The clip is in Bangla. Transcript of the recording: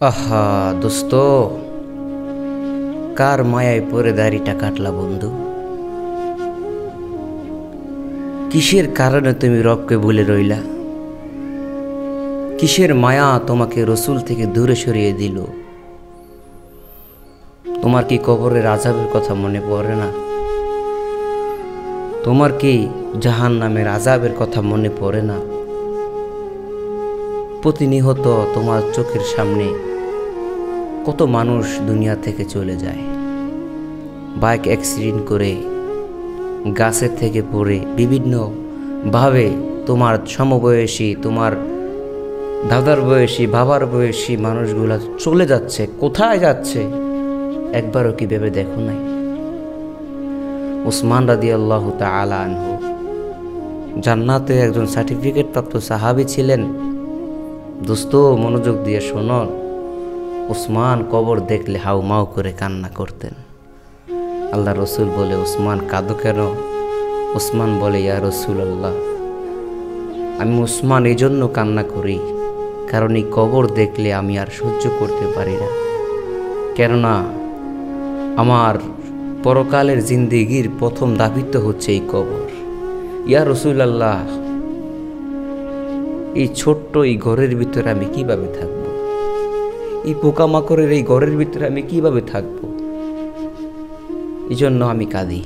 আহা দোস্ত, কার মায়ায় পরে দাড়িটা কাটলা বন্ধু? কিসের কারণে তুমি রবকে ভুলে রইলা? কিসের মায়া তোমাকে রসুল থেকে দূরে সরিয়ে দিল? তোমার কি কবরের আযাবের কথা মনে পড়ে না? তোমার কি জাহান্নামের আযাবের কথা মনে পড়ে না? প্রতিনিয়ত তোমার চোখের সামনে কত মানুষ দুনিয়া থেকে চলে যায়, বাইক অ্যাক্সিডেন্ট করে, গাছের থেকে পড়ে, বিভিন্নভাবে তোমার সমবয়সী, তোমার দাদার বয়সী, বাবার বয়সী মানুষগুলা চলে যাচ্ছে। কোথায় যাচ্ছে একবারও কি ভেবে দেখো নাই? উসমান রাদিয়াল্লাহু তাআলা আনহু জান্নাতে একজন সার্টিফিকেট প্রাপ্ত সাহাবী ছিলেন। দোস্ত, মনোযোগ দিয়ে শোনো। উসমান কবর দেখলে হাউমাউ করে কান্না করতেন। আল্লাহ রসুল বলে, উসমান কাঁদো কেন? উসমান বলে, ইয়া রাসূলুল্লাহ, আমি উসমান এই জন্য কান্না করি কারণ এই কবর দেখলে আমি আর সহ্য করতে পারি না। কেননা আমার পরকালের জিন্দেগির প্রথম দাবিত্ব হচ্ছে এই কবর। ইয়া রাসূলুল্লাহ, এই ছোট্ট এই ঘরের ভিতরে আমি কিভাবে থাকবো? এই পোকামাকড়ের এই ঘরের ভিতরে আমি কিভাবে থাকবো? এই জন্য আমি কাঁদি।